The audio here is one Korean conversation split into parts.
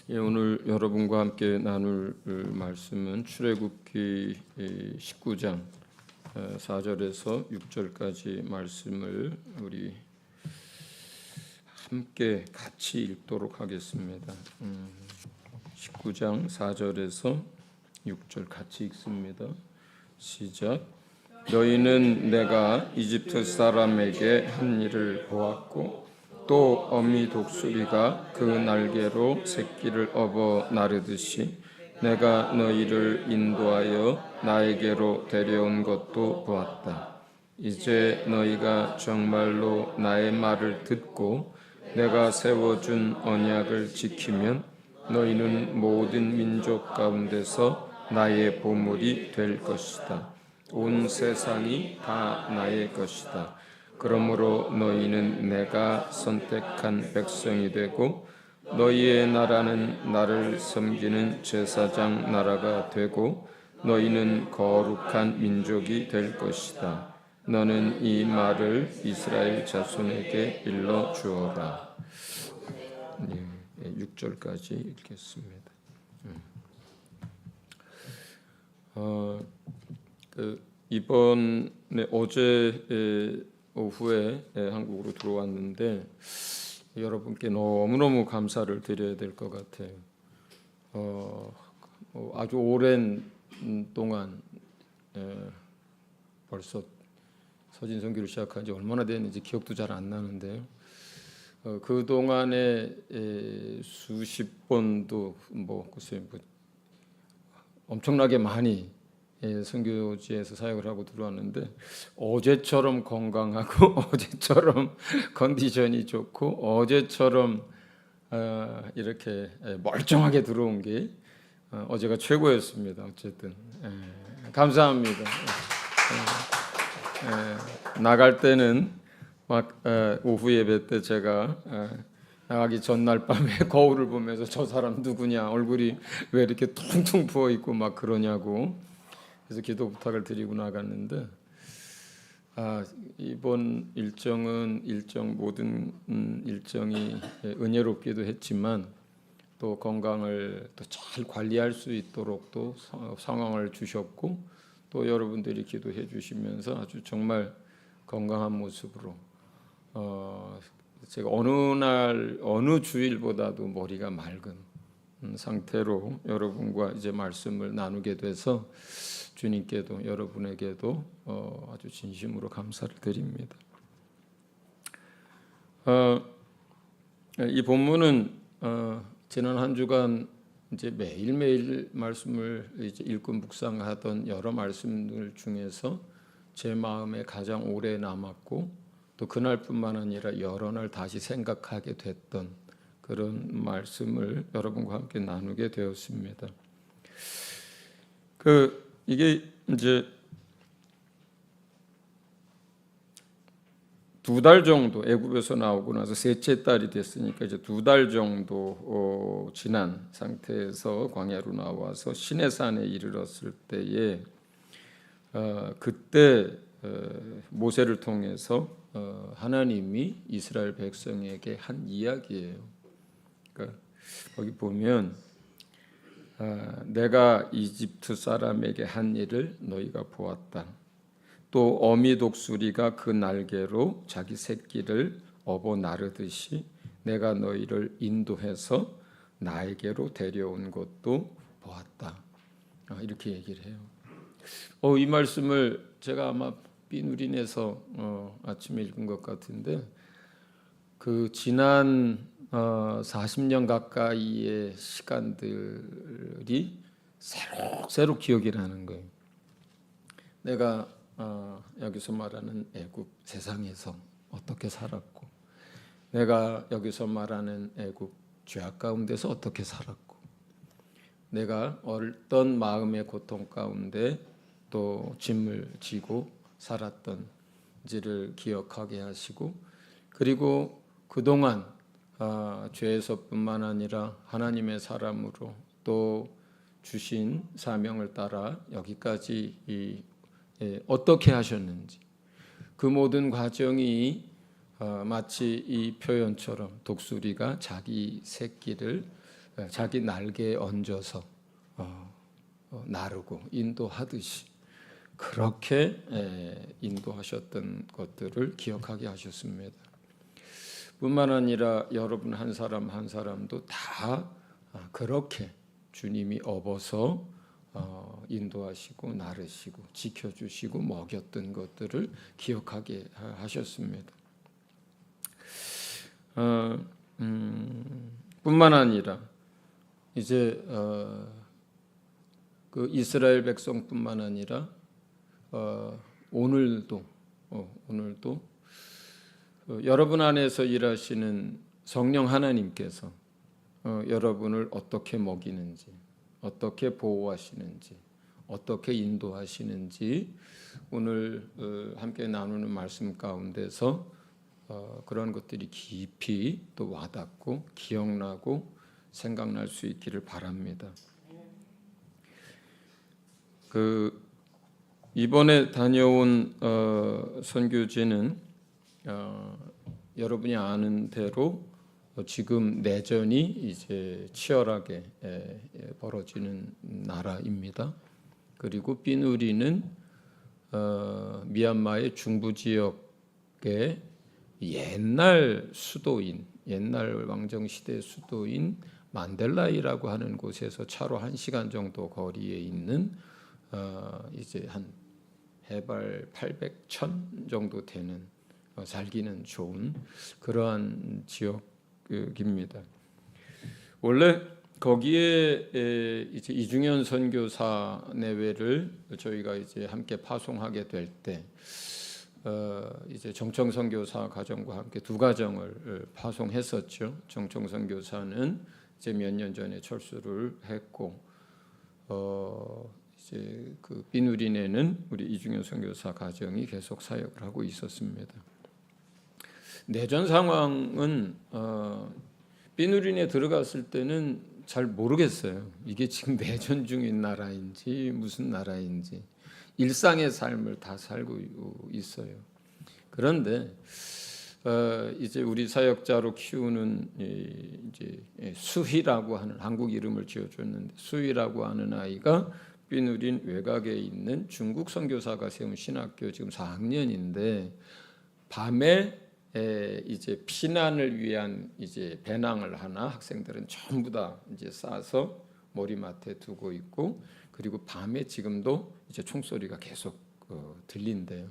오늘 여러분과 함께 나눌 말씀은 출애굽기 19장 4절에서 6절까지 말씀을 우리 함께 같이 읽도록 하겠습니다. 19장 4절에서 6절 같이 읽습니다. 시작. 너희는 내가 이집트 사람에게 한 일을 보았고 또 어미 독수리가 그 날개로 새끼를 업어 나르듯이 내가 너희를 인도하여 나에게로 데려온 것도 보았다. 이제 너희가 정말로 나의 말을 듣고 내가 세워준 언약을 지키면 너희는 모든 민족 가운데서 나의 보물이 될 것이다. 온 세상이 다 나의 것이다. 그러므로 너희는 내가 선택한 백성이 되고 너희의 나라는 나를 섬기는 제사장 나라가 되고 너희는 거룩한 민족이 될 것이다. 너는 이 말을 이스라엘 자손에게 일러 주어라. 6절까지 읽겠습니다. 이번에 어제 오후에 한국으로 들어왔는데 여러분께 너무너무 감사를 드려야 될 것 같아요. 아주 오랜 동안 벌써 서진 선교를 시작한 지 얼마나 됐는지 기억도 잘 안 나는데요. 그 동안에 수십 번도 글쎄요, 엄청나게 많이 선교지에서 사역을 하고 들어왔는데 어제처럼 건강하고 어제처럼 컨디션이 좋고 어제처럼 이렇게 멀쩡하게 들어온 게 어제가 최고였습니다. 어쨌든 감사합니다. 나갈 때는 막 오후 예배 때 제가 나가기 전날 밤에 거울을 보면서 저 사람 누구냐, 얼굴이 왜 이렇게 퉁퉁 부어 있고 막 그러냐고 그래서 기도 부탁을 드리고 나갔는데 이번 일정은 모든 일정이 은혜롭기도 했지만 또 건강을 또 잘 관리할 수 있도록 또 상황을 주셨고 또 여러분들이 기도해 주시면서 아주 정말 건강한 모습으로 제가 어느 주일보다도 머리가 맑은 상태로 여러분과 이제 말씀을 나누게 돼서 주님께도 여러분에게도 아주 진심으로 감사를 드립니다. 이 본문은 지난 한 주간 이제 매일매일 말씀을 이제 읽고 묵상하던 여러 말씀들 중에서 제 마음에 가장 오래 남았고 또 그날뿐만 아니라 여러 날 다시 생각하게 됐던 그런 말씀을 여러분과 함께 나누게 되었습니다. 이게 이제 2달 정도 애굽에서 나오고 나서 셋째 달이 됐으니까 이제 2달 정도 지난 상태에서 광야로 나와서 시내산에 이르렀을 때에 그때 모세를 통해서 하나님이 이스라엘 백성에게 한 이야기예요. 그러니까 거기 보면 내가 이집트 사람에게 한 일을 너희가 보았다. 또 어미 독수리가 그 날개로 자기 새끼를 업어 나르듯이 내가 너희를 인도해서 나에게로 데려온 것도 보았다. 이렇게 얘기를 해요. 이 말씀을 제가 아마 삐누린에서 아침에 읽은 것 같은데 그 지난 40년 가까이의 시간들이 새록 기억이 나는 거예요. 내가 여기서 말하는 애굽 세상에서 어떻게 살았고 내가 여기서 말하는 애굽 죄악 가운데서 어떻게 살았고 내가 어떤 마음의 고통 가운데 또 짐을 지고 살았던지를 기억하게 하시고 그리고 그동안 죄에서뿐만 아니라 하나님의 사람으로 또 주신 사명을 따라 여기까지 어떻게 하셨는지 그 모든 과정이 마치 이 표현처럼 독수리가 자기 새끼를 자기 날개에 얹어서 나르고 인도하듯이 그렇게 인도하셨던 것들을 기억하게 하셨습니다. 뿐만 아니라 여러분 한 사람 한 사람도 다 그렇게 주님이 업어서 인도하시고 나르시고 지켜주시고 먹였던 것들을 기억하게 하셨습니다. 뿐만 아니라 이제 그 이스라엘 백성뿐만 아니라 오늘도 여러분 안에서 일하시는 성령 하나님께서 여러분을 어떻게 먹이는지, 어떻게 보호하시는지, 어떻게 인도하시는지 오늘 함께 나누는 말씀 가운데서 그런 것들이 깊이 또 와닿고 기억나고 생각날 수 있기를 바랍니다. 이번에 다녀온 선교지는 여러분이 아는 대로 지금 내전이 이제 치열하게 벌어지는 나라입니다. 그리고 삐누리는 미얀마의 중부 지역의 옛날 수도인, 옛날 왕정 시대 수도인 만델라이라고 하는 곳에서 차로 1시간 정도 거리에 있는 이제 한 해발 800, 1000 정도 되는 살기는 좋은 그러한 지역입니다. 원래 거기에 이제 이중현 선교사 내외를 저희가 이제 함께 파송하게 될 때 이제 정청 선교사 가정과 함께 두 가정을 파송했었죠. 정청 선교사는 이제 몇 년 전에 철수를 했고 이제 그 비누린에는 우리 이중현 선교사 가정이 계속 사역을 하고 있었습니다. 내전 상황은 비누린에 들어갔을 때는 잘 모르겠어요. 이게 지금 내전 중인 나라인지 무슨 나라인지 일상의 삶을 다 살고 있어요. 그런데 이제 우리 사역자로 키우는 이제 수희라고 하는 한국 이름을 지어줬는데 수희라고 하는 아이가 삐누린 외곽에 있는 중국 선교사가 세운 신학교 지금 4학년인데 밤에 이제 피난을 위한 이제 배낭을 하나 학생들은 전부 다 이제 싸서 머리맡에 두고 있고 그리고 밤에 지금도 이제 총소리가 계속 들린대요.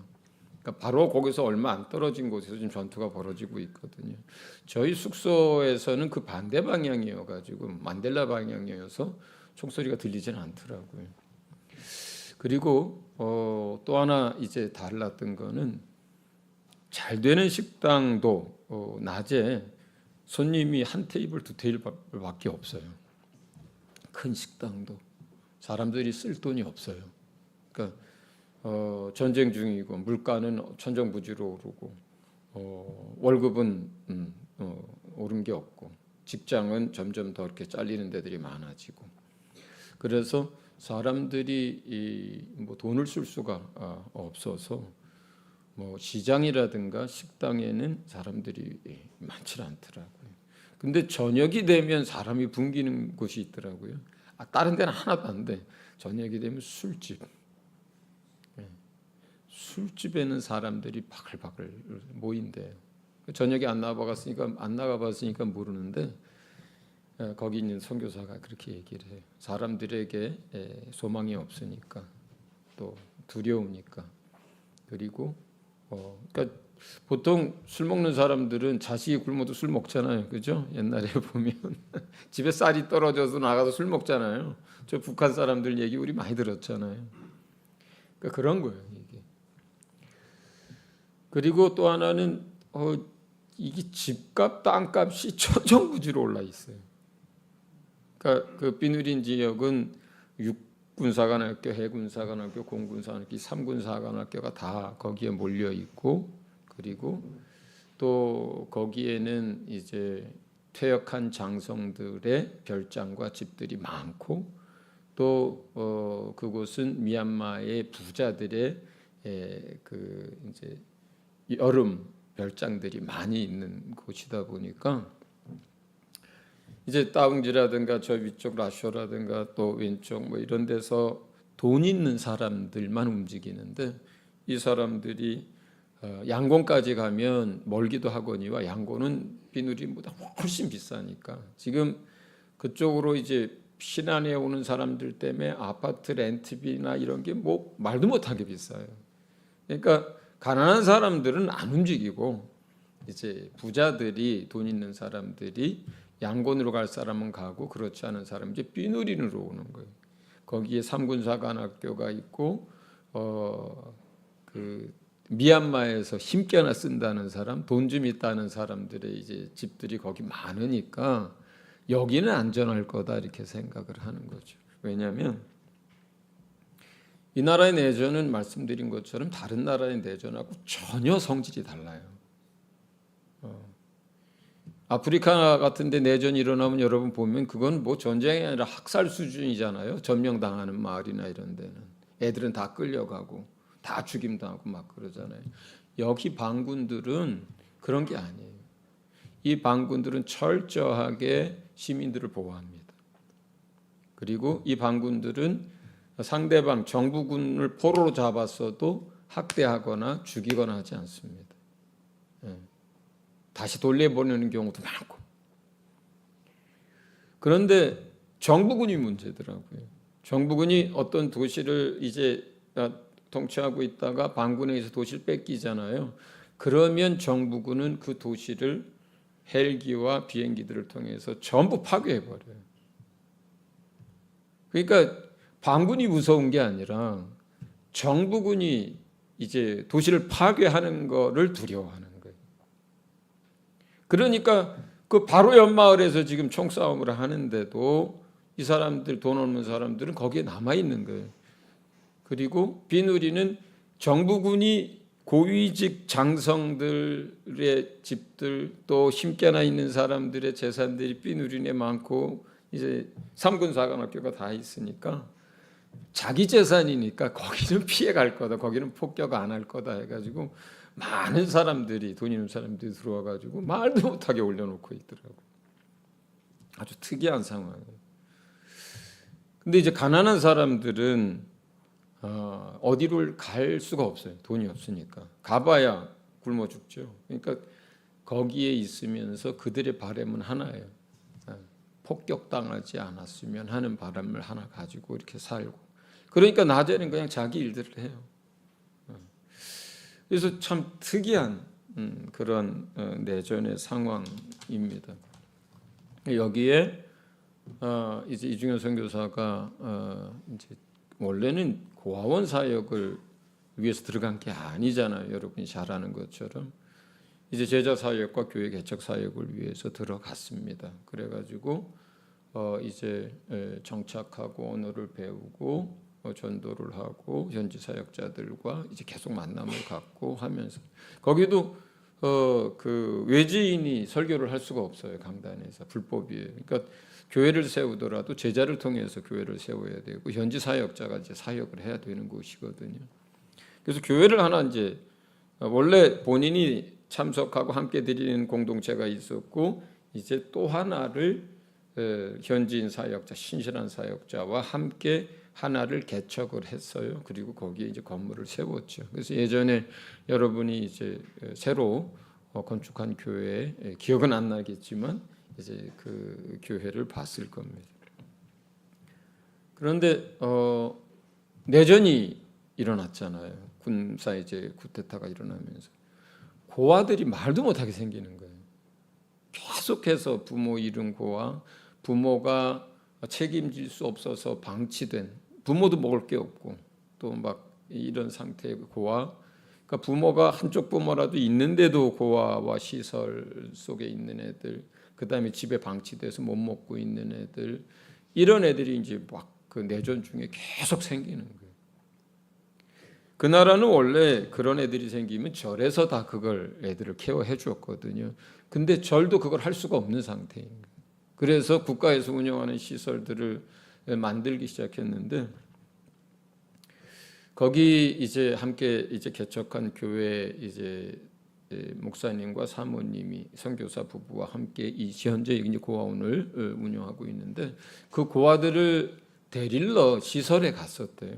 그러니까 바로 거기서 얼마 안 떨어진 곳에서 지금 전투가 벌어지고 있거든요. 저희 숙소에서는 그 반대 방향이어가지고 만델라 방향이어서 총소리가 들리지는 않더라고요. 그리고 또 하나 이제 달랐던 거는 잘 되는 식당도 낮에 손님이 한 테이블 두 테이블밖에 없어요. 큰 식당도 사람들이 쓸 돈이 없어요. 그러니까 전쟁 중이고 물가는 천정부지로 오르고 월급은 오른 게 없고 직장은 점점 더 이렇게 잘리는 데들이 많아지고 그래서 사람들이 뭐 돈을 쓸 수가 없어서 뭐 시장이라든가 식당에는 사람들이 많지 않더라고요. 근데 저녁이 되면 사람이 붐비는 곳이 있더라고요. 다른 데는 하나도 안 돼. 저녁이 되면 술집. 술집에는 사람들이 바글바글 모인대요. 저녁에 안 나가봤으니까 모르는데 거기 있는 선교사가 그렇게 얘기를 해요. 사람들에게 소망이 없으니까 또 두려우니까 그리고 그러니까 보통 술 먹는 사람들은 자식이 굶어도 술 먹잖아요, 그죠? 옛날에 보면 집에 쌀이 떨어져서 나가서 술 먹잖아요. 저 북한 사람들 얘기 우리 많이 들었잖아요. 그러니까 그런 거예요, 이게. 그리고 또 하나는 이게 집값, 땅값이 천정부지로 올라 있어요. 그러니까 그 비누린 지역은 육군사관학교, 해군사관학교, 공군사관학교, 3군사관학교가 다 거기에 몰려 있고 그리고 또 거기에는 이제 퇴역한 장성들의 별장과 집들이 많고 또 그곳은 미얀마의 부자들의 그 이제 여름 별장들이 많이 있는 곳이다 보니까 이제 따웅지라든가 저 위쪽 라쇼라든가 또 왼쪽 뭐 이런 데서 돈 있는 사람들만 움직이는데 이 사람들이 양곤까지 가면 멀기도 하거니와 양곤은 비누리보다 훨씬 비싸니까 지금 그쪽으로 이제 신안에 오는 사람들 때문에 아파트 렌트비나 이런 게 뭐 말도 못하게 비싸요. 그러니까 가난한 사람들은 안 움직이고 이제 부자들이 돈 있는 사람들이 양곤으로 갈 사람은 가고 그렇지 않은 사람은 이제 비누린으로 오는 거예요. 거기에 삼군사관학교가 있고 그 미얀마에서 힘께나 쓴다는 사람, 돈 좀 있다는 사람들의 이제 집들이 거기 많으니까 여기는 안전할 거다 이렇게 생각을 하는 거죠. 왜냐하면 이 나라의 내전은 말씀드린 것처럼 다른 나라의 내전하고 전혀 성질이 달라요. 아프리카 같은 데 내전이 일어나면 여러분 보면 그건 뭐 전쟁이 아니라 학살 수준이잖아요. 점령당하는 마을이나 이런 데는 애들은 다 끌려가고 다 죽임당하고 막 그러잖아요. 여기 반군들은 그런 게 아니에요. 이 반군들은 철저하게 시민들을 보호합니다. 그리고 이 반군들은 상대방 정부군을 포로로 잡았어도 학대하거나 죽이거나 하지 않습니다. 다시 돌려보내는 경우도 많고. 그런데 정부군이 문제더라고요. 정부군이 어떤 도시를 이제 통치하고 있다가 반군에 의해서 도시를 뺏기잖아요. 그러면 정부군은 그 도시를 헬기와 비행기들을 통해서 전부 파괴해버려요. 그러니까 반군이 무서운 게 아니라 정부군이 이제 도시를 파괴하는 거를 두려워하는 거예요. 그러니까 그 바로 옆마을에서 지금 총싸움을 하는데도 이 사람들, 돈 없는 사람들은 거기에 남아있는 거예요. 그리고 비누리는 정부군이 고위직 장성들의 집들 또 힘께나 있는 사람들의 재산들이 비누린에 많고 이제 삼군사관학교가 다 있으니까 자기 재산이니까 거기는 피해갈 거다, 거기는 폭격 안 할 거다 해가지고 많은 사람들이, 돈 있는 사람들이 들어와가지고 말도 못하게 올려놓고 있더라고. 아주 특이한 상황이에요. 근데 이제 가난한 사람들은 어디를 갈 수가 없어요. 돈이 없으니까. 가봐야 굶어 죽죠. 그러니까 거기에 있으면서 그들의 바람은 하나예요. 폭격당하지 않았으면 하는 바람을 하나 가지고 이렇게 살고. 그러니까 낮에는 그냥 자기 일들을 해요. 그래서 참 특이한 그런 내전의 상황입니다. 여기에 이제 이중현 선교사가 이제 원래는 고아원 사역을 위해서 들어간 게 아니잖아요. 여러분이 잘 아는 것처럼 이제 제자 사역과 교회 개척 사역을 위해서 들어갔습니다. 그래가지고 이제 정착하고 언어를 배우고 전도를 하고 현지 사역자들과 이제 계속 만남을 갖고 하면서 거기도 그 외지인이 설교를 할 수가 없어요. 강단에서 불법이에요. 그러니까 교회를 세우더라도 제자를 통해서 교회를 세워야 되고 현지 사역자가 이제 사역을 해야 되는 곳이거든요. 그래서 교회를 하나 이제 원래 본인이 참석하고 함께 드리는 공동체가 있었고 이제 또 하나를 현지인 사역자, 신실한 사역자와 함께 하나를 개척을 했어요. 그리고 거기에 이제 건물을 세웠죠. 그래서 예전에 여러분이 이제 새로 건축한 교회 기억은 안 나겠지만 이제 그 교회를 봤을 겁니다. 그런데 내전이 일어났잖아요. 군사 이제 쿠데타가 일어나면서 고아들이 말도 못하게 생기는 거예요. 계속해서 부모 잃은 고아, 부모가 책임질 수 없어서 방치된, 부모도 먹을 게 없고 또 막 이런 상태의 고아, 그러니까 부모가 한쪽 부모라도 있는데도 고아와 시설 속에 있는 애들, 그 다음에 집에 방치돼서 못 먹고 있는 애들, 이런 애들이 이제 막 그 내전 중에 계속 생기는 거예요. 그 나라는 원래 그런 애들이 생기면 절에서 다 그걸 애들을 케어해 줬거든요. 근데 절도 그걸 할 수가 없는 상태인 거예요. 그래서 국가에서 운영하는 시설들을 만들기 시작했는데 거기 이제 함께 이제 개척한 교회 이제 목사님과 사모님이 선교사 부부와 함께 이 현재 이제 고아원을 운영하고 있는데 그 고아들을 데리러 시설에 갔었대요.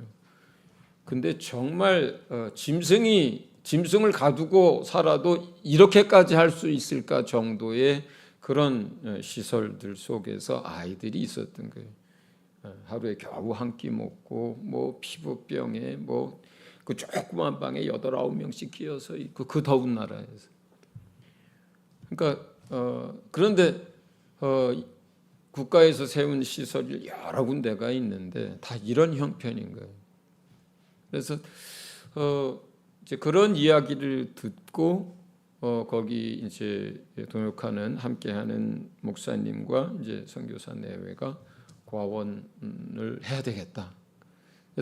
근데 정말 짐승을 가두고 살아도 이렇게까지 할 수 있을까 정도의 그런 시설들 속에서 아이들이 있었던 거예요. 하루에 겨우 한 끼 먹고 뭐 피부병에 뭐 그 조그만 방에 8, 9명씩 끼어서 있고 그 더운 나라에서. 그러니까 그런데 국가에서 세운 시설이 여러 군데가 있는데 다 이런 형편인 거예요. 그래서 이제 그런 이야기를 듣고 거기 이제 동역하는 함께하는 목사님과 이제 선교사 내외가 고아원을 해야 되겠다.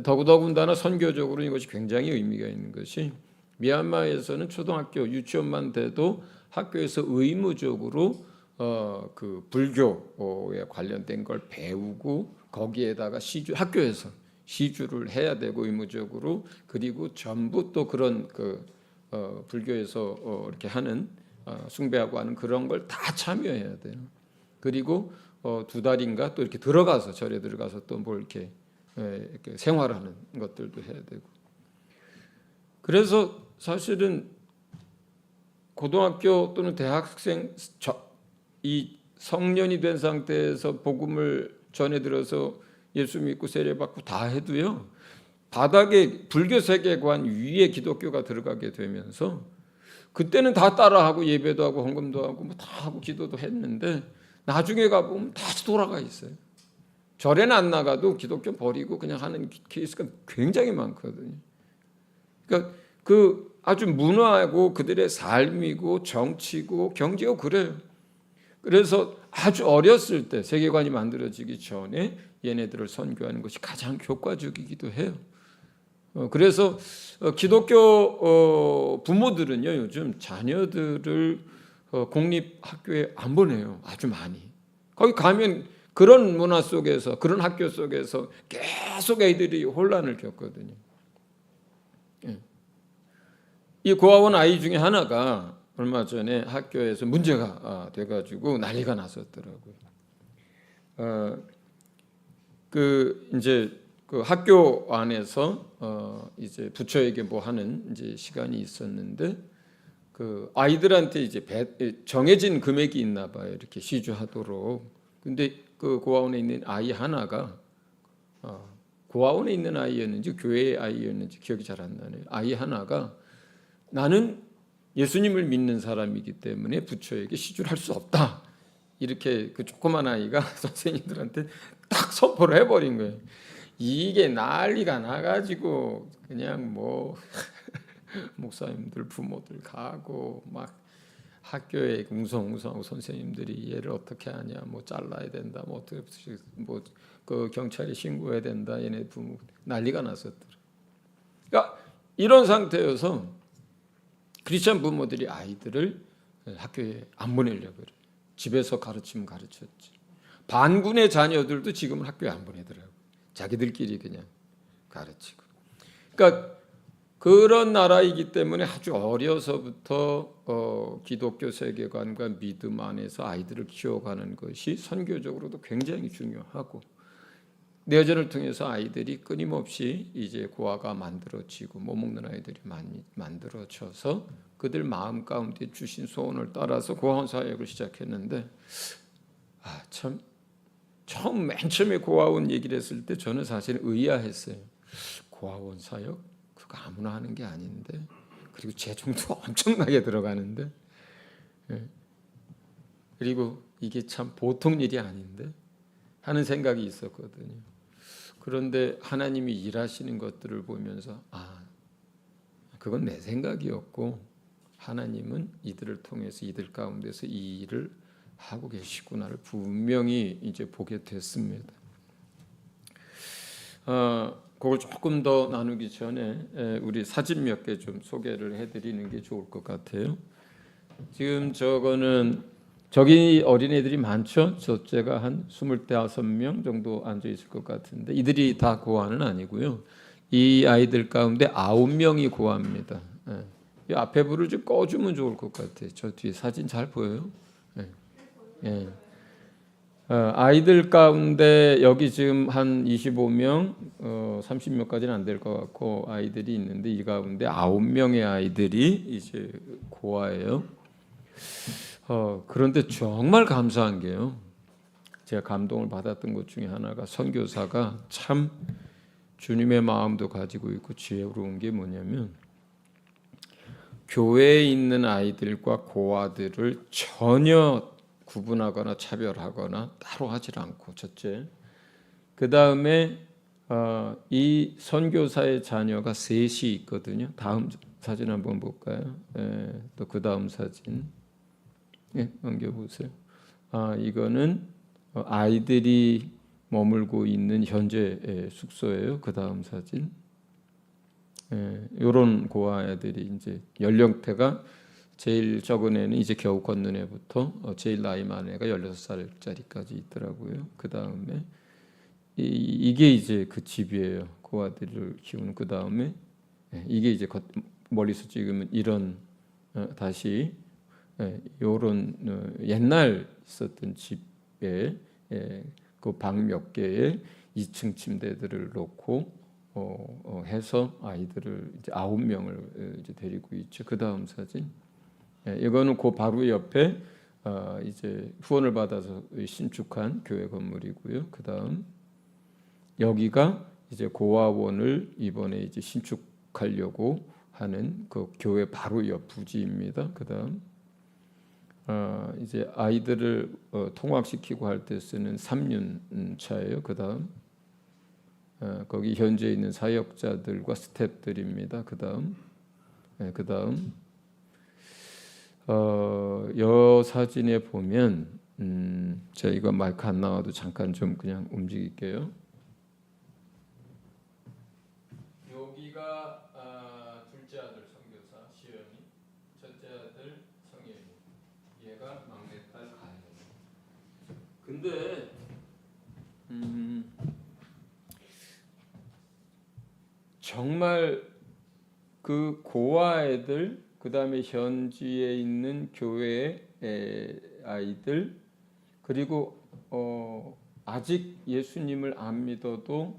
더군다나 선교적으로 이것이 굉장히 의미가 있는 것이 미얀마에서는 초등학교 유치원만 돼도 학교에서 의무적으로 그 불교에 관련된 걸 배우고 거기에다가 학교에서 시주를 해야 되고 의무적으로 그리고 전부 또 그런 그 불교에서 이렇게 하는 숭배하고 하는 그런 걸 다 참여해야 돼요. 그리고 2달인가 또 이렇게 들어가서 절에 들어가서 또 뭘 이렇게 생활하는 것들도 해야 되고. 그래서 사실은 고등학교 또는 대학생 이 성년이 된 상태에서 복음을 전해 들어서 예수 믿고 세례받고 다 해도요. 바닥에 불교 세계관 위에 기독교가 들어가게 되면서 그때는 다 따라하고 예배도 하고 헌금도 하고 뭐 다 하고 기도도 했는데 나중에 가보면 다시 돌아가 있어요. 절에는 안 나가도 기독교 버리고 그냥 하는 케이스가 굉장히 많거든요. 그러니까 그 아주 문화하고 그들의 삶이고 정치고 경제고 그래요. 그래서 아주 어렸을 때 세계관이 만들어지기 전에 얘네들을 선교하는 것이 가장 효과적이기도 해요. 그래서 기독교 부모들은요 요즘 자녀들을 공립학교에 안 보내요. 아주 많이. 거기 가면 그런 문화 속에서 그런 학교 속에서 계속 애들이 혼란을 겪거든요. 이 고아원 아이 중에 하나가 얼마 전에 학교에서 문제가 돼가지고 난리가 났었더라고요. 그 이제 그 학교 안에서 이제 부처에게 뭐 하는 이제 시간이 있었는데 그 아이들한테 이제 정해진 금액이 있나 봐요. 이렇게 시주하도록. 근데 그 고아원에 있는 아이 하나가 고아원에 있는 아이였는지 교회의 아이였는지 기억이 잘 안 나네요. 아이 하나가 나는 예수님을 믿는 사람이기 때문에 부처에게 시주를 할 수 없다. 이렇게 그 조그만 아이가 선생님들한테 딱 선포를 해버린 거예요. 이게 난리가 나가지고 그냥 뭐 목사님들 부모들 가고 막 학교에 웅성웅성하고 선생님들이 얘를 어떻게 하냐 뭐 잘라야 된다 뭐 어떻게 뭐 그 경찰에 신고해야 된다 얘네 부모 난리가 났었더라. 그러니까 이런 상태여서 크리스천 부모들이 아이들을 학교에 안 보내려고 그래요. 집에서 가르치면 가르쳤지. 반군의 자녀들도 지금은 학교에 안 보내더라고요. 자기들끼리 그냥 가르치고. 그러니까 그런 나라이기 때문에 아주 어려서부터 기독교 세계관과 믿음 안에서 아이들을 키워가는 것이 선교적으로도 굉장히 중요하고 내전을 통해서 아이들이 끊임없이 이제 고아가 만들어지고 못 먹는 아이들이 많이 만들어져서 그들 마음 가운데 주신 소원을 따라서 고아원 사역을 시작했는데 참 처음 맨 처음에 고아원 얘기를 했을 때 저는 사실 의아했어요. 고아원 사역? 그거 아무나 하는 게 아닌데 그리고 재정도 엄청나게 들어가는데 그리고 이게 참 보통 일이 아닌데 하는 생각이 있었거든요. 그런데 하나님이 일하시는 것들을 보면서 그건 내 생각이었고 하나님은 이들을 통해서 이들 가운데서 이 일을 하고 계시구나를 분명히 이제 보게 됐습니다. 그걸 조금 더 나누기 전에 우리 사진 몇 개 좀 소개를 해드리는 게 좋을 것 같아요. 지금 저거는 저기 어린애들이 많죠. 저째가 한 25명 정도 앉아 있을 것 같은데 이들이 다 고아는 아니고요. 이 아이들 가운데 9명이 고아입니다. 이 앞에 불을 좀 꺼주면 좋을 것 같아요. 저 뒤에 사진 잘 보여요? 예. 예. 아이들 가운데 여기 지금 한 25명, 30명까지는 안 될 것 같고 아이들이 있는데 이 가운데 9명의 아이들이 이제 고아예요. 그런데 정말 감사한 게요. 제가 감동을 받았던 것 중에 하나가 선교사가 참 주님의 마음도 가지고 있고 지혜로운 게 뭐냐면 교회에 있는 아이들과 고아들을 전혀 구분하거나 차별하거나 따로 하질 않고 첫째, 그 다음에 이 선교사의 자녀가 셋이 있거든요. 다음 사진 한번 볼까요? 또 그 다음 사진 넘겨보세요. 이거는 아이들이 머물고 있는 현재 숙소예요. 그 다음 사진. 이런 고아 애들이 이제 연령대가 제일 적은 애는 이제 겨우 걷는 애부터 제일 나이 많은 애가 16살짜리까지 있더라고요. 그 다음에 이게 이제 그 집이에요. 고아들을 키우는. 그 다음에 이게 이제 멀리서 찍으면 이런 다시 이런 옛날 있었던 집에 그 방 몇 개에 2층 침대들을 놓고 해서 아이들을 이제 9명을 이제 데리고 있죠. 그 다음 사진. 이거는 그 바로 옆에 이제 후원을 받아서 신축한 교회 건물이고요. 그 다음 여기가 이제 고아원을 이번에 이제 신축하려고 하는 그 교회 바로 옆 부지입니다. 그 다음 이제 아이들을 통학시키고 할 때 쓰는 3륜차예요. 그 다음 거기 현재 있는 사역자들과 스태프들입니다. 그 다음 여 사진에 보면 제가 이거 마이크 안 나와도 잠깐 좀 그냥 움직일게요. 여기가 둘째 아들 선교사 시연이, 첫째 아들 성현이, 얘가 막내딸 가연이. 근데 정말 그 고아 애들, 그 다음에 현지에 있는 교회 아이들, 그리고 아직 예수님을 안 믿어도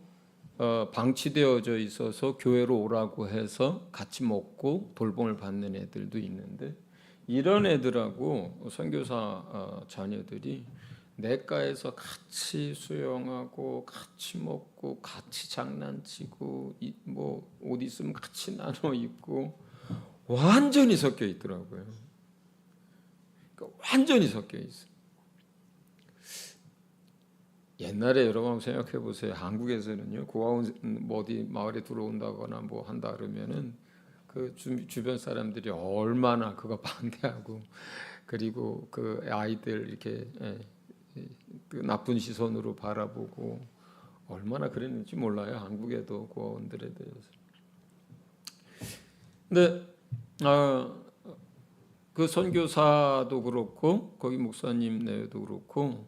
방치되어져 있어서 교회로 오라고 해서 같이 먹고 돌봄을 받는 애들도 있는데, 이런 애들하고 선교사 자녀들이 내과에서 같이 수영하고 같이 먹고 같이 장난치고 뭐 옷 있으면 같이 나눠 입고 완전히 섞여 있더라고요. 그러니까 완전히 섞여 있어요. 옛날에 여러분 한번 생각해 보세요. 한국에서는요, 고아원 뭐 어디 마을에 들어온다거나 뭐 한다 그러면은 그 주변 사람들이 얼마나 그거 반대하고, 그리고 그 아이들 이렇게 그 나쁜 시선으로 바라보고 얼마나 그랬는지 몰라요. 한국에도 고아원들에 대해서. 근데 그 선교사도 그렇고 거기 목사님 내외도 그렇고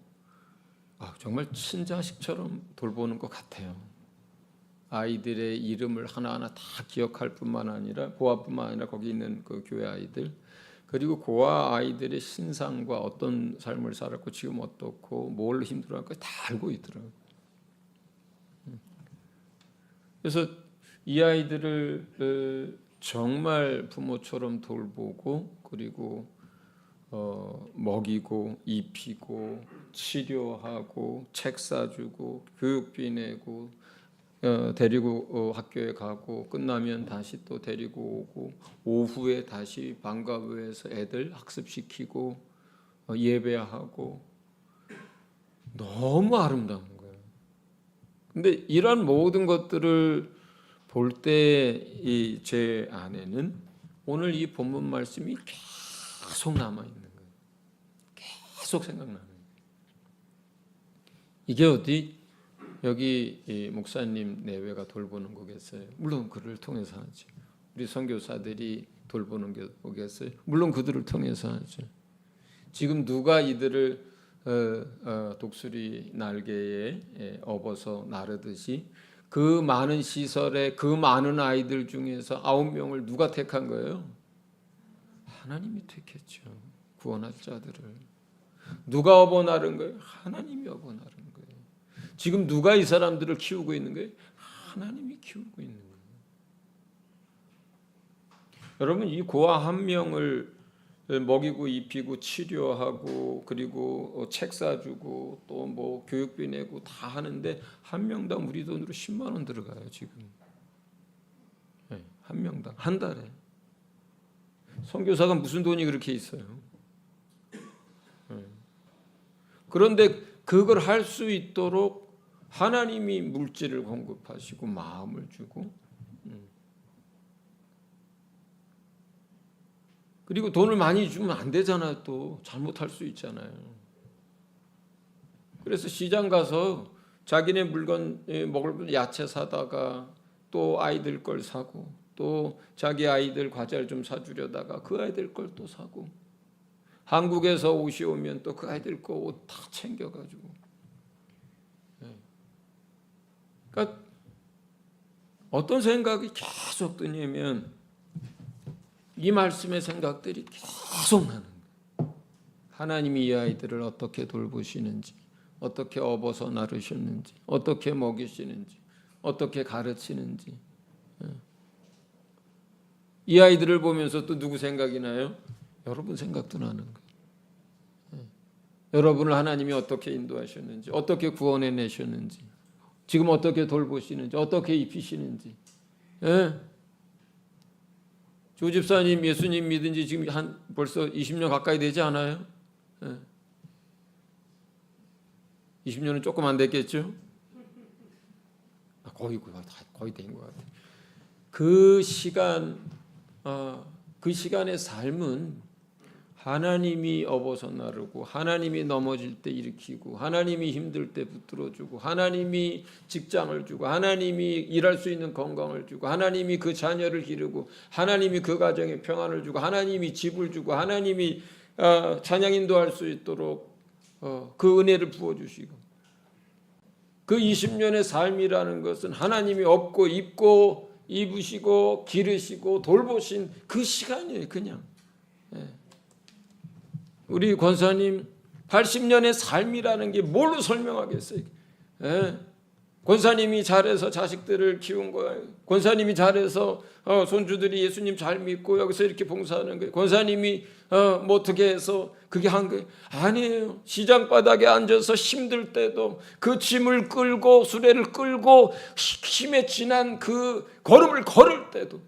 정말 친자식처럼 돌보는 것 같아요. 아이들의 이름을 하나하나 다 기억할 뿐만 아니라, 고아뿐만 아니라 거기 있는 그 교회 아이들, 그리고 고아 아이들의 신상과 어떤 삶을 살았고 지금 어떻고 뭘 힘들어할까 다 알고 있더라고요. 그래서 이 아이들을 정말 부모처럼 돌보고, 그리고 먹이고 입히고 치료하고 책 사주고 교육비 내고 데리고 학교에 가고 끝나면 다시 또 데리고 오고 오후에 다시 방과후에서 애들 학습시키고 예배하고, 너무 아름다운 거예요. 근데 이런 모든 것들을 볼 때 이 제 안에는 오늘 이 본문 말씀이 계속 남아 있는 거예요. 계속 생각나는 거예요. 이게 어디 여기 이 목사님 내외가 돌보는 거겠어요? 물론 그를 통해서 하죠. 우리 선교사들이 돌보는 거겠어요? 물론 그들을 통해서 하죠. 지금 누가 이들을 독수리 날개에 업어서 나르듯이 그 많은 시설에 그 많은 아이들 중에서 9명을 누가 택한 거예요? 하나님이 택했죠. 구원할 자들을. 누가 업어나른 거예요? 하나님이 업어나른 거예요. 지금 누가 이 사람들을 키우고 있는 거예요? 하나님이 키우고 있는 거예요. 여러분, 이 고아 한 명을 먹이고 입히고 치료하고 그리고 책 사주고 또 뭐 교육비 내고 다 하는데 한 명당 우리 돈으로 10만 원 들어가요 지금. 네, 한 명당 한 달에. 선교사가 무슨 돈이 그렇게 있어요? 네. 그런데 그걸 할 수 있도록 하나님이 물질을 공급하시고 마음을 주고 그리고 돈을 많이 주면 안 되잖아요. 또 잘못할 수 있잖아요. 그래서 시장 가서 자기네 물건 먹을 야채 사다가 또 아이들 걸 사고 또 자기 아이들 과자를 좀 사주려다가 그 아이들 걸 또 사고 한국에서 옷이 오면 또 그 아이들 거 옷 다 챙겨가지고. 그러니까 어떤 생각이 계속 드냐면 이 말씀의 생각들이 계속 나는 거예요. 하나님이 이 아이들을 어떻게 돌보시는지, 어떻게 업어서 나르셨는지, 어떻게 먹이시는지, 어떻게 가르치는지. 이 아이들을 보면서 또 누구 생각이 나요? 여러분 생각도 나는 거예요. 여러분을 하나님이 어떻게 인도하셨는지, 어떻게 구원해 내셨는지, 지금 어떻게 돌보시는지, 어떻게 입히시는지. 조 집사님 예수님 믿은 지 지금 한 벌써 20년 가까이 되지 않아요? 20년은 조금 안 됐겠죠? 거의 된 것 같아요. 그 시간의 삶은 하나님이 업어서 나르고 하나님이 넘어질 때 일으키고 하나님이 힘들 때 붙들어주고 하나님이 직장을 주고 하나님이 일할 수 있는 건강을 주고 하나님이 그 자녀를 기르고 하나님이 그 가정에 평안을 주고 하나님이 집을 주고 하나님이 찬양 인도할 수 있도록 그 은혜를 부어주시고 그 20년의 삶이라는 것은 하나님이 업고 입고 입으시고 기르시고 돌보신 그 시간이에요. 그냥. 우리 권사님 80년의 삶이라는 게 뭘로 설명하겠어요? 권사님이 잘해서 자식들을 키운 거예요. 권사님이 잘해서 손주들이 예수님 잘 믿고 여기서 이렇게 봉사하는 거예요. 권사님이 뭐 어떻게 해서 그게 한 거예요? 아니에요. 시장 바닥에 앉아서 힘들 때도 그 짐을 끌고 수레를 끌고 힘에 지난 그 걸음을 걸을 때도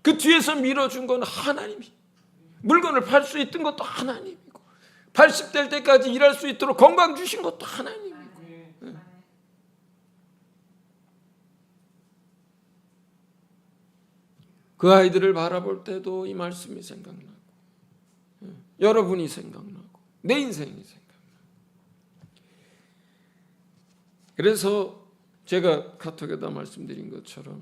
그 뒤에서 밀어준 건 하나님이. 물건을 팔 수 있던 것도 하나님이고 80될 때까지 일할 수 있도록 건강 주신 것도 하나님이고. 그 아이들을 바라볼 때도 이 말씀이 생각나고 여러분이 생각나고 내 인생이 생각나고. 그래서 제가 카톡에다 말씀드린 것처럼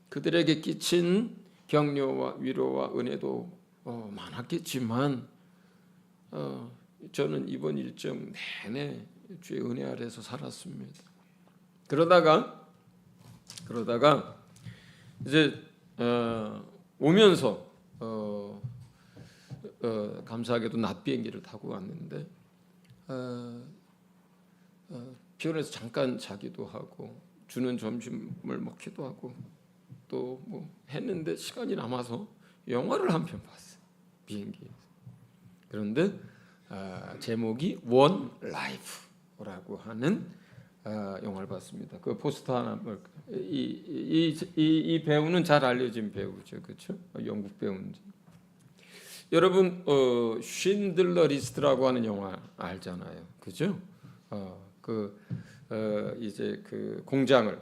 그들에게 끼친 격려와 위로와 은혜도 많았겠지만 저는 이번 일정 내내 주의 은혜 아래서 살았습니다. 그러다가 이제 오면서 감사하게도 낮 비행기를 타고 왔는데 피곤해서 잠깐 자기도 하고 주는 점심을 먹기도 하고 또 뭐 했는데 시간이 남아서 영화를 한 편 봤어요. 비행기에서. 그런데 제목이 원 라이프라고 하는 영화를 봤습니다. 그 포스터 하나 이 배우는 잘 알려진 배우죠, 그렇죠? 영국 배우인지. 여러분 쉰들러 리스트라고 하는 영화 알잖아요, 그죠? 이제 그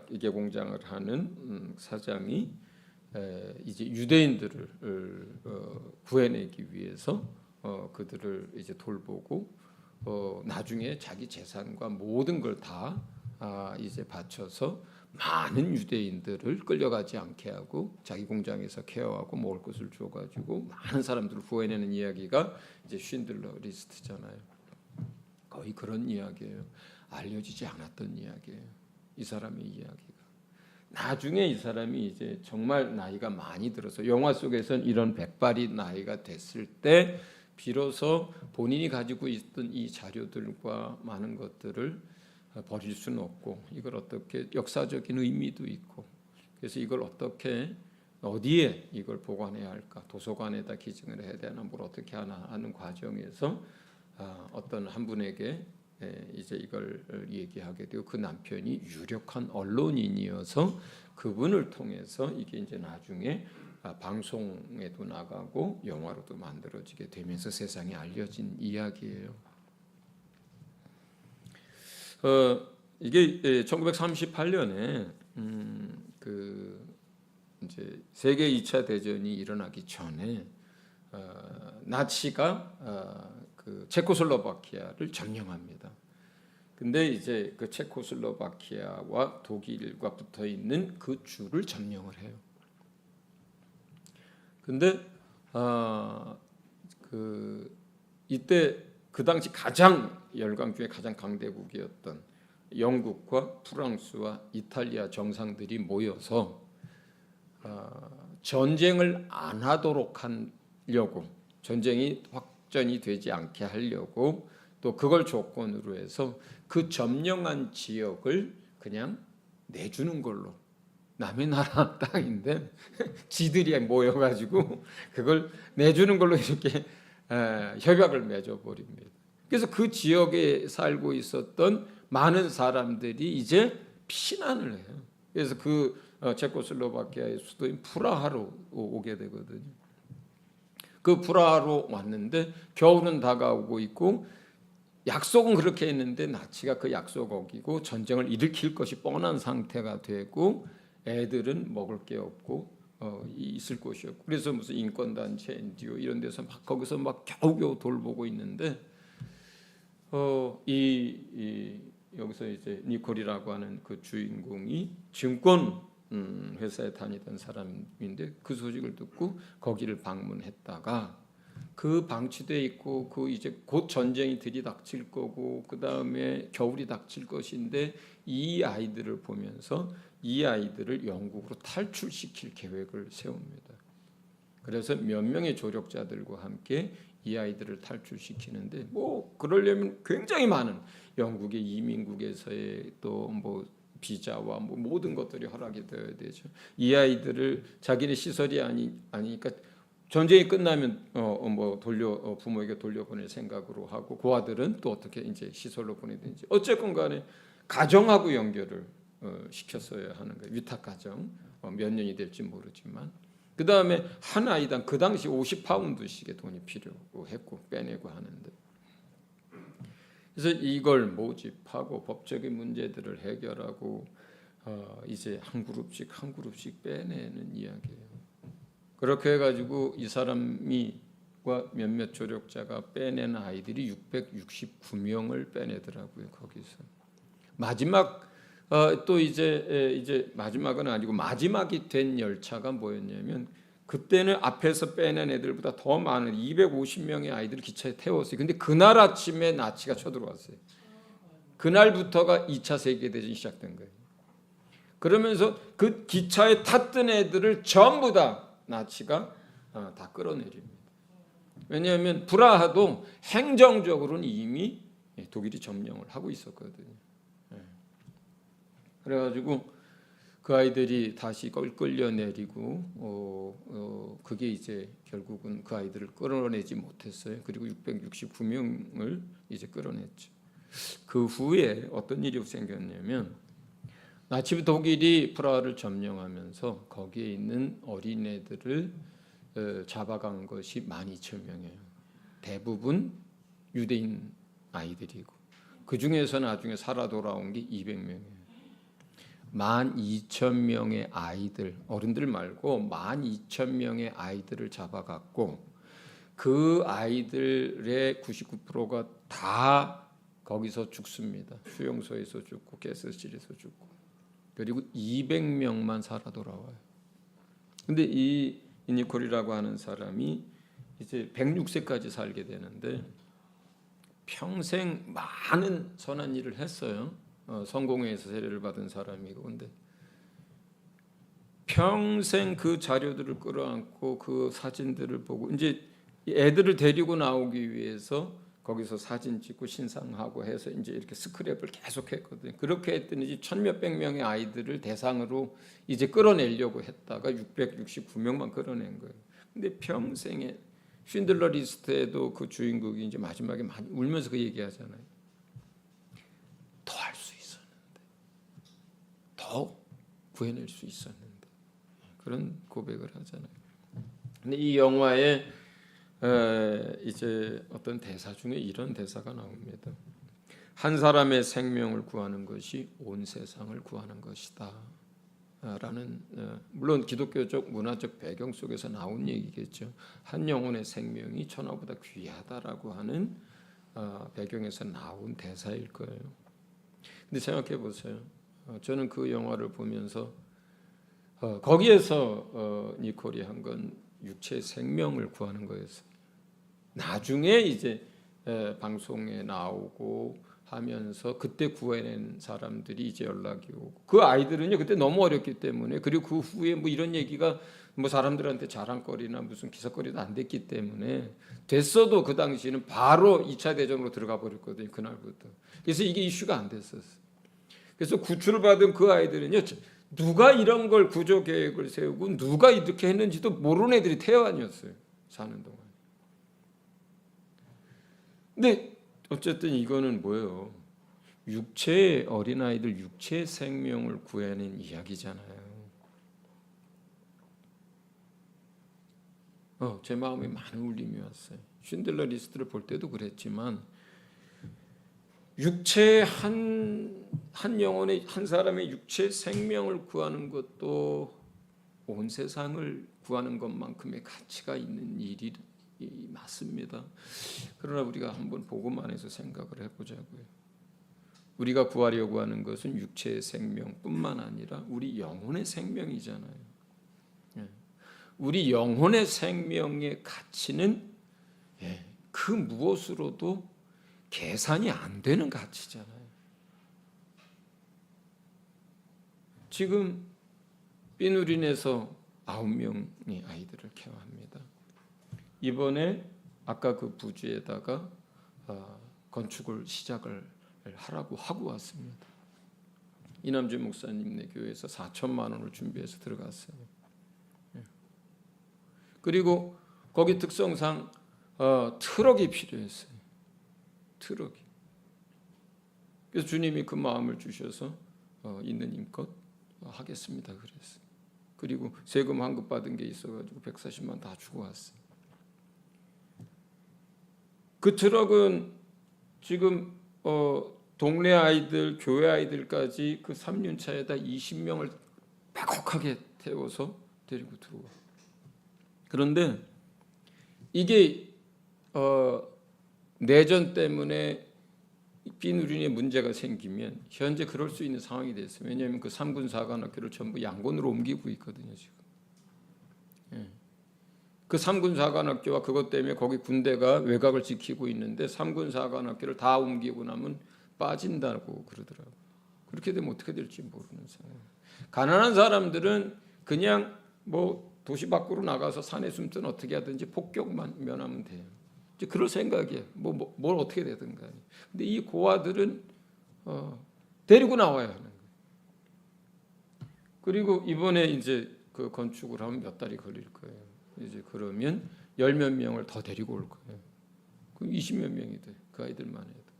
기계 공장을 하는 사장이 이제 유대인들을 구해내기 위해서 그들을 이제 돌보고 나중에 자기 재산과 모든 걸 다 이제 바쳐서 많은 유대인들을 끌려가지 않게 하고 자기 공장에서 케어하고 먹을 것을 줘가지고 많은 사람들을 구해내는 이야기가 이제 쉰들러 리스트잖아요. 거의 그런 이야기예요. 알려지지 않았던 이야기예요. 이 사람의 이야기가. 나중에 이 사람이 이제 정말 나이가 많이 들어서 영화 속에서는 이런 백발이 나이가 됐을 때 비로소 본인이 가지고 있던 이 자료들과 많은 것들을 버릴 수는 없고 이걸 어떻게 역사적인 의미도 있고 그래서 이걸 어떻게 어디에 이걸 보관해야 할까 도서관에다 기증을 해야 되나 뭘 어떻게 하나 하는 과정에서 어떤 한 분에게 이제 이걸 얘기하게 되고 그 남편이 유력한 언론인이어서 그분을 통해서 이게 이제 나중에 방송에도 나가고 영화로도 만들어지게 되면서 세상에 알려진 이야기예요. 이게 1938년에 그 이제 세계 2차 대전이 일어나기 전에 나치가 그 체코슬로바키아를 점령합니다. 근데 이제 그 체코슬로바키아와 독일과 붙어 있는 그 주를 점령을 해요. 근데 그 이때 그 당시 가장 열강 중에 가장 강대국이었던 영국과 프랑스와 이탈리아 정상들이 모여서 전쟁을 안 하도록 하려고 전쟁이 확전이 되지 않게 하려고 또 그걸 조건으로 해서 그 점령한 지역을 그냥 내주는 걸로 남의 나라 땅인데 지들이 모여가지고 그걸 내주는 걸로 이렇게 협약을 맺어버립니다. 그래서 그 지역에 살고 있었던 많은 사람들이 이제 피난을 해요. 그래서 그 체코슬로바키아의 수도인 프라하로 오게 되거든요. 그 프라하로 왔는데 겨울은 다가오고 있고 약속은 그렇게 했는데 나치가 그 약속 어기고 전쟁을 일으킬 것이 뻔한 상태가 되고 애들은 먹을 게 없고 있을 곳이 없고 그래서 무슨 인권단체 NGO 이런 데서 막 거기서 막 겨우겨우 돌보고 있는데 여기서 이제 니콜이라고 하는 그 주인공이 증권 회사에 다니던 사람인데 그 소식을 듣고 거기를 방문했다가 그 방치돼 있고 그 이제 곧 전쟁이 들이닥칠 거고 그 다음에 겨울이 닥칠 것인데 이 아이들을 보면서 이 아이들을 영국으로 탈출시킬 계획을 세웁니다. 그래서 몇 명의 조력자들과 함께 이 아이들을 탈출시키는데 뭐 그러려면 굉장히 많은 영국의 이민국에서의 또 뭐 비자와 뭐 모든 것들이 허락이 되어야 되죠. 이 아이들을 자기네 시설이 아니니까 전쟁이 끝나면 뭐 부모에게 돌려보낼 생각으로 하고 그 아들은 또 어떻게 이제 시설로 보내든지 어쨌건 간에 가정하고 연결을 시켰어야 하는 거예요. 위탁 가정 몇 년이 될지 모르지만 그 다음에 한 아이당 그 당시 50파운드씩의 돈이 필요했고 빼내고 하는데 그래서 이걸 모집하고 법적인 문제들을 해결하고 이제 한 그룹씩 빼내는 이야기예요. 그렇게 해가지고 이 사람이과 몇몇 조력자가 빼낸 아이들이 669명을 빼내더라고요. 거기서 마지막 또 이제 마지막은 아니고 마지막이 된 열차가 뭐였냐면 그때는 앞에서 빼낸 애들보다 더 많은 250명의 아이들을 기차에 태웠어요. 근데 그날 아침에 나치가 쳐들어왔어요. 그날부터가 2차 세계대전이 시작된 거예요. 그러면서 그 기차에 탔던 애들을 전부 다 나치가 다 끌어내립니다. 왜냐하면 프라하도 행정적으로는 이미 독일이 점령을 하고 있었거든요. 그래가지고 그 아이들이 다시 끌려내리고 그게 이제 결국은 그 아이들을 끌어내지 못했어요. 그리고 669명을 이제 끌어냈죠. 그 후에 어떤 일이 생겼냐면 나치 독일이 프라하를 점령하면서 거기에 있는 어린애들을 잡아간 것이 12,000명이에요. 대부분 유대인 아이들이고 그 중에서 나중에 살아 돌아온 게 200명이에요. 12,000명의 아이들, 어른들 말고 12,000명의 아이들을 잡아갔고 그 아이들의 99%가 다 거기서 죽습니다. 수용소에서 죽고 가스실에서 죽고 그리고 200명만 살아 돌아와요. 근데 이 니콜이라고 하는 사람이 이제 106세까지 살게 되는데 평생 많은 선한 일을 했어요. 성공회에서 세례를 받은 사람이고 근데 평생 그 자료들을 끌어안고 그 사진들을 보고 이제 애들을 데리고 나오기 위해서 거기서 사진 찍고 신상하고 해서 이제 이렇게 스크랩을 계속 했거든요. 그렇게 했더니 1,000몇백 명의 아이들을 대상으로 이제 끌어내려고 했다가 669명만 끌어낸 거예요. 근데 평생에 쉰들러 리스트에도 그 주인공이 이제 마지막에 많이 울면서 그 얘기하잖아요. 더 할 수 있었는데, 더 구해낼 수 있었는데, 그런 고백을 하잖아요. 근데 이 영화에 이제 어떤 대사 중에 이런 대사가 나옵니다. 한 사람의 생명을 구하는 것이 온 세상을 구하는 것이다. 라는 물론 기독교적 문화적 배경 속에서 나온 얘기겠죠. 한 영혼의 생명이 천하보다 귀하다라고 하는 배경에서 나온 대사일 거예요. 근데 생각해 보세요. 저는 그 영화를 보면서 거기에서 니콜이 한 건 육체의 생명을 구하는 거였어요. 나중에 이제 방송에 나오고 하면서 그때 구해낸 사람들이 이제 연락이 오고 그 아이들은요 그때 너무 어렸기 때문에 그리고 그 후에 뭐 이런 얘기가 뭐 사람들한테 자랑거리나 무슨 기사거리도 안 됐기 때문에 됐어도 그 당시에는 바로 2차 대전으로 들어가 버렸거든요. 그날부터. 그래서 이게 이슈가 안 됐었어요. 그래서 구출받은 그 아이들은요 누가 이런 걸 구조 계획을 세우고 누가 이렇게 했는지도 모르는 애들이 태어나였어요. 사는 동안. 근데 어쨌든 이거는 뭐예요? 육체의 어린아이들 육체의 생명을 구해낸 이야기잖아요. 제 마음에 많은 울림이 왔어요. 쉰들러 리스트를 볼 때도 그랬지만 육체의 한 영혼의 한 사람의 육체의 생명을 구하는 것도 온 세상을 구하는 것만큼의 가치가 있는 일이 맞습니다. 그러나 우리가 한번 복음안에서 생각을 해보자고요. 우리가 구하려고 하는 것은 육체의 생명뿐만 아니라 우리 영혼의 생명이잖아요. 우리 영혼의 생명의 가치는 그 무엇으로도 계산이 안 되는 가치잖아요. 지금 삐누린에서 9명의 아이들을 케어합니다. 이번에 아까 그 부지에다가 건축을 시작을 하라고 하고 왔습니다. 이남주 목사님네 교회에서 4천만 원을 준비해서 들어갔어요. 그리고 거기 특성상 트럭이 필요했어요. 트럭이. 그래서 주님이 그 마음을 주셔서 있는 힘껏 하겠습니다 그랬어요. 그리고 세금 환급 받은 게 있어가지고 140만 다 주고 왔어요. 그 트럭은 지금 동네 아이들, 교회 아이들까지 그 3륜차에다 20명을 빼곡하게 태워서 데리고 들어와. 그런데 이게 내전 때문에 삐누린에 문제가 생기면 현재 그럴 수 있는 상황이 됐어요. 왜냐하면 그 3군 사관학교를 전부 양곤으로 옮기고 있거든요. 지금. 그 3군 사관학교와 그것 때문에 거기 군대가 외곽을 지키고 있는데 3군 사관학교를 다 옮기고 나면 빠진다고 그러더라고요. 그렇게 되면 어떻게 될지 모르는 상황. 가난한 사람들은 그냥 뭐 도시 밖으로 나가서 산에 숨든 어떻게 하든지 폭격만 면하면 돼요. 이제 그럴 생각이에요. 뭘 어떻게 되든 간에. 근데 이 고아들은 데리고 나와야 하는 거예요. 그리고 이번에 이제 그 건축을 하면 몇 달이 걸릴 거예요. 이제 그러면 10몇 명을 더 데리고 올 거예요. 그럼 20몇 명이 돼. 그 아이들만 해도.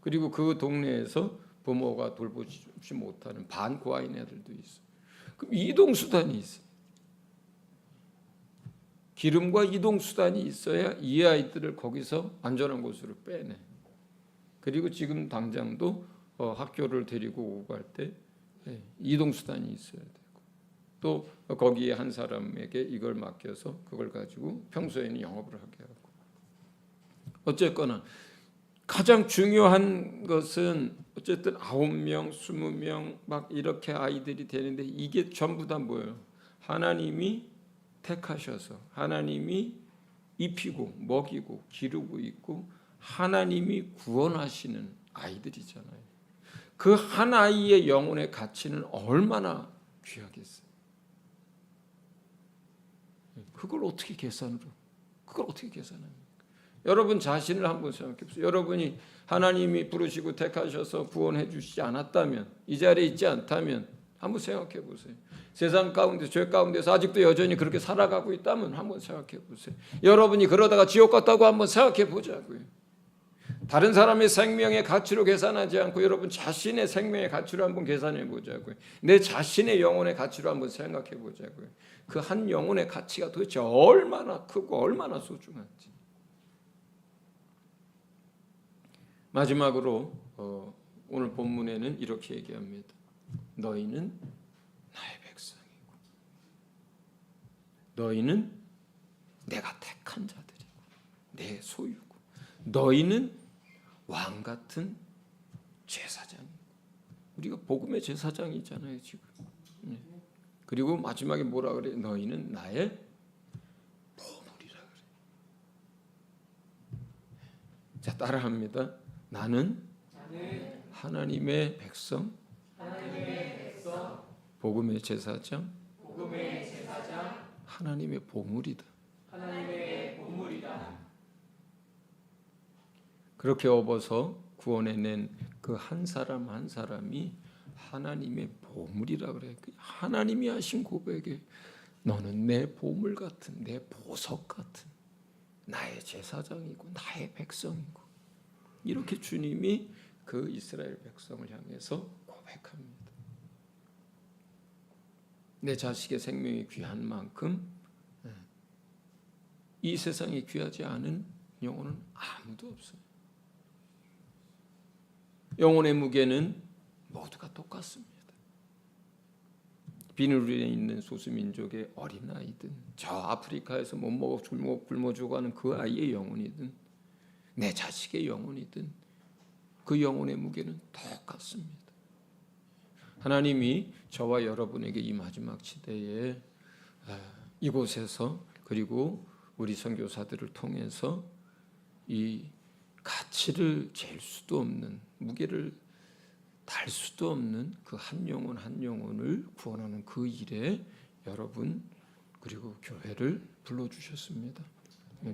그리고 그 동네에서 부모가 돌보지 못하는 반고아인 애들도 있어. 그럼 이동 수단이 있어. 기름과 이동 수단이 있어야 이 아이들을 거기서 안전한 곳으로 빼내. 그리고 지금 당장도 학교를 데리고 오고 갈 때 이동 수단이 있어야 되고 또 거기에 한 사람에게 이걸 맡겨서 그걸 가지고 평소에는 영업을 하게 하고. 어쨌거나 가장 중요한 것은 어쨌든 9명, 20명 막 이렇게 아이들이 되는데 이게 전부 다 뭐예요? 하나님이 택하셔서 하나님이 입히고 먹이고 기르고 있고 하나님이 구원하시는 아이들이잖아요. 그 한 아이의 영혼의 가치는 얼마나 귀하겠어요. 그걸 어떻게 계산합니까? 여러분 자신을 한번 생각해 보세요. 여러분이 하나님이 부르시고 택하셔서 구원해 주시지 않았다면, 이 자리에 있지 않다면 한번 생각해 보세요. 세상 가운데, 죄 가운데서 아직도 여전히 그렇게 살아가고 있다면 한번 생각해 보세요. 여러분이 그러다가 지옥 갔다고 한번 생각해 보자고요. 다른 사람의 생명의 가치로 계산하지 않고 여러분 자신의 생명의 가치로 한번 계산해 보자고요. 내 자신의 영혼의 가치로 한번 생각해 보자고요. 그 한 영혼의 가치가 도대체 얼마나 크고 얼마나 소중한지. 마지막으로 오늘 본문에는 이렇게 얘기합니다. 너희는 나의 백성이고 너희는 내가 택한 자들이고 내 소유고 너희는 왕 같은 제사장. 우리가 복음의 제사장이잖아요 지금. 그리고 마지막에 뭐라 그래? 너희는 나의 보물이라 그래. 자, 따라합니다. 나는 하나님의 백성, 복음의 제사장, 하나님의 보물이다. 그렇게 업어서 구원해낸 그 한 사람 한 사람이 하나님의 보물이라 그래. 하나님이 하신 고백에 너는 내 보물 같은, 내 보석 같은 나의 제사장이고 나의 백성이고, 이렇게 주님이 그 이스라엘 백성을 향해서 고백합니다. 내 자식의 생명이 귀한 만큼 이 세상에 귀하지 않은 영혼은 아무도 없어요. 영혼의 무게는 모두가 똑같습니다. 비누리에 있는 소수민족의 어린아이든 저 아프리카에서 못 먹어 굶어 죽어가는 그 아이의 영혼이든 내 자식의 영혼이든 그 영혼의 무게는 똑같습니다. 하나님이 저와 여러분에게 이 마지막 시대에 이곳에서 그리고 우리 선교사들을 통해서 이 가치를 잴 수도 없는, 무게를 달 수도 없는 그 한 영혼 한 영혼을 구원하는 그 일에 여러분 그리고 교회를 불러주셨습니다.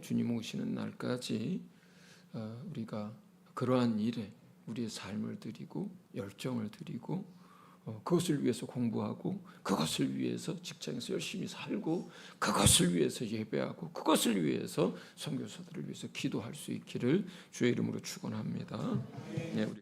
주님 오시는 날까지 우리가 그러한 일에 우리의 삶을 드리고 열정을 드리고 그것을 위해서 공부하고 그것을 위해서 직장에서 열심히 살고 그것을 위해서 예배하고 그것을 위해서 선교사들을 위해서 기도할 수 있기를 주의 이름으로 축원합니다. 네, 우리